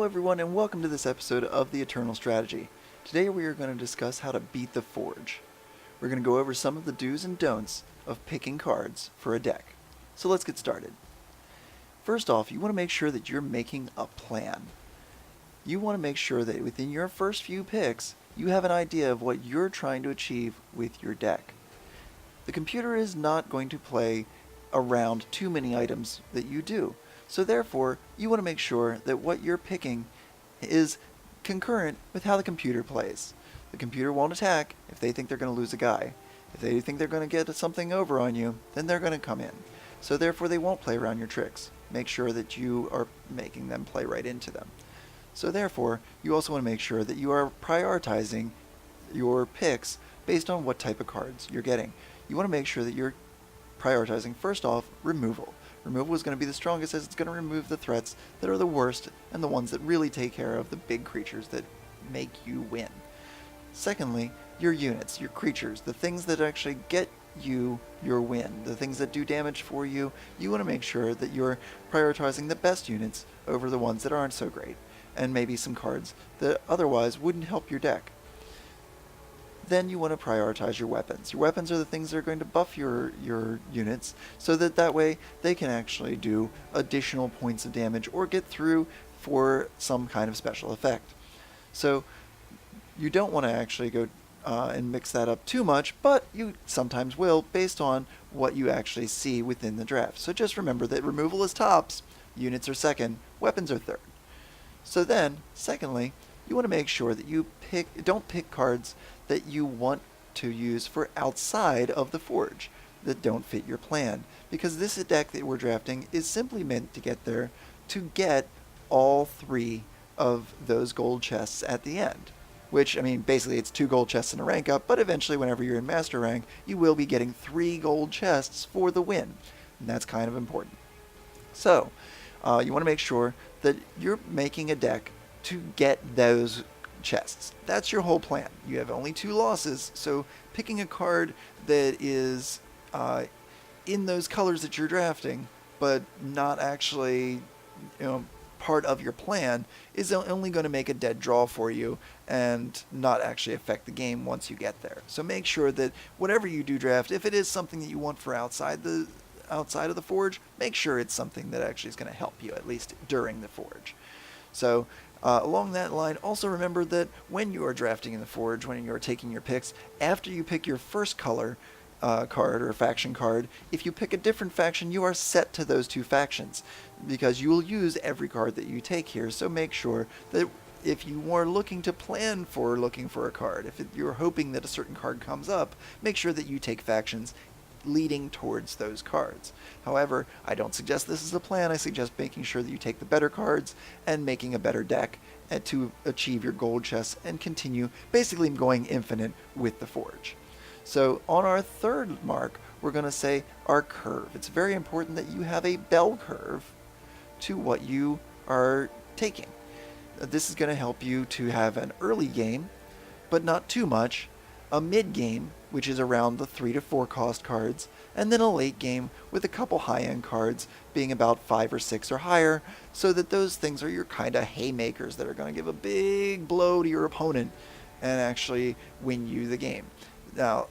everyone, and welcome to this episode of the Eternal Strategy. Today we are going to discuss how to beat the Forge. We're going to go over some of the do's and don'ts of picking cards for a deck. So let's get started. First off, you want to make sure that you're making a plan. You want to make sure that within your first few picks, you have an idea of what you're trying to achieve with your deck. The computer is not going to play around too many items that you do. So therefore, you want to make sure that what you're picking is concurrent with how the computer plays. The computer won't attack if they think they're going to lose a guy. If they think they're going to get something over on you, then they're going to come in. So therefore, they won't play around your tricks. Make sure that you are making them play right into them. So therefore, you also want to make sure that you are prioritizing your picks based on what type of cards you're getting. You want to make sure that you're prioritizing, first off, removal. Removal is going to be the strongest as it's going to remove the threats that are the worst and the ones that really take care of the big creatures that make you win. Secondly, your units, your creatures, the things that actually get you your win, the things that do damage for you, you want to make sure that you're prioritizing the best units over the ones that aren't so great, and maybe some cards that otherwise wouldn't help your deck. Then you want to prioritize your weapons. Your weapons are the things that are going to buff your units so that way they can actually do additional points of damage or get through for some kind of special effect. So you don't want to actually go and mix that up too much, but you sometimes will based on what you actually see within the draft. So just remember that removal is tops, units are second, weapons are third. So then, secondly, you want to make sure that you don't pick cards that you want to use for outside of the Forge that don't fit your plan, because this deck that we're drafting is simply meant to get there to get all three of those gold chests at the end. Which, I mean, basically it's 2 gold chests and a rank up, but eventually whenever you're in master rank, you will be getting 3 gold chests for the win, and that's kind of important. So, you want to make sure that you're making a deck to get those chests. That's your whole plan. You have only 2 losses, so picking a card that is in those colors that you're drafting, but not actually, part of your plan, is only going to make a dead draw for you and not actually affect the game once you get there. So make sure that whatever you do draft, if it is something that you want for outside of the Forge, make sure it's something that actually is going to help you, at least during the Forge. So along that line, also remember that when you are drafting in the Forge, when you are taking your picks, after you pick your first color card or faction card, if you pick a different faction, you are set to those 2 factions, because you will use every card that you take here. So make sure that if you are looking for a card, if you're hoping that a certain card comes up, make sure that you take factions leading towards those cards. However, I don't suggest this as a plan. I suggest making sure that you take the better cards and making a better deck to achieve your gold chests and continue basically going infinite with the Forge. So on our third mark, we're going to say our curve. It's very important that you have a bell curve to what you are taking. This is going to help you to have an early game, but not too much, a mid game, which is around the 3 to 4 cost cards, and then a late game with a couple high-end cards being about 5 or 6 or higher, so that those things are your kind of haymakers that are going to give a big blow to your opponent and actually win you the game. Now,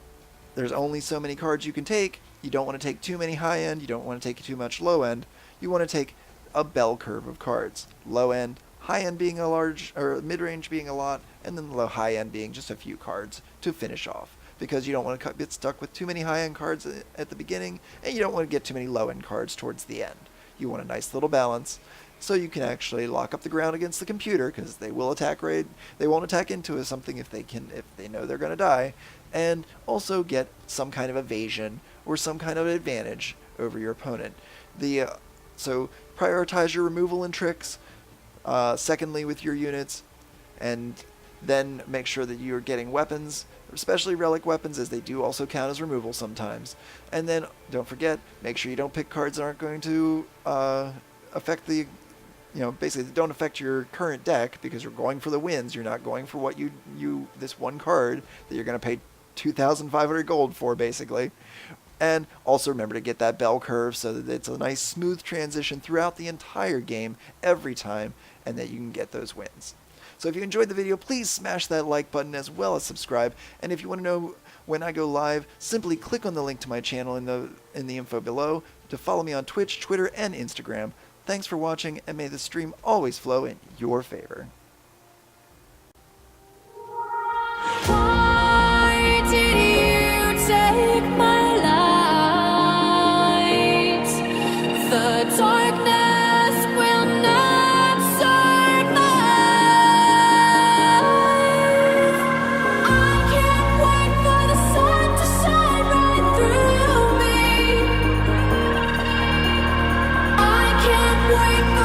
there's only so many cards you can take. You don't want to take too many high-end, you don't want to take too much low-end. You want to take a bell curve of cards. Low-end, high-end being a large, or mid-range being a lot, and then the high-end being just a few cards to finish off. Because you don't want to get stuck with too many high-end cards at the beginning, and you don't want to get too many low-end cards towards the end. You want a nice little balance, so you can actually lock up the ground against the computer, because they will attack raid. They won't attack into something if they know they're going to die, and also get some kind of evasion or some kind of advantage over your opponent. So prioritize your removal and tricks. Secondly, with your units, and then make sure that you're getting weapons, especially relic weapons, as they do also count as removal sometimes. And then don't forget, make sure you don't pick cards that aren't going to affect the, basically don't affect your current deck, because you're going for the wins. You're not going for what this one card that you're going to pay 2,500 gold for, basically. And also remember to get that bell curve so that it's a nice smooth transition throughout the entire game every time, and that you can get those wins. So if you enjoyed the video, please smash that like button as well as subscribe. And if you want to know when I go live, simply click on the link to my channel in the info below to follow me on Twitch, Twitter, and Instagram. Thanks for watching, and may the stream always flow in your favor. Why did you take my light? The darkness will not survive. I can't wait for the sun to shine right through me. I can't wait.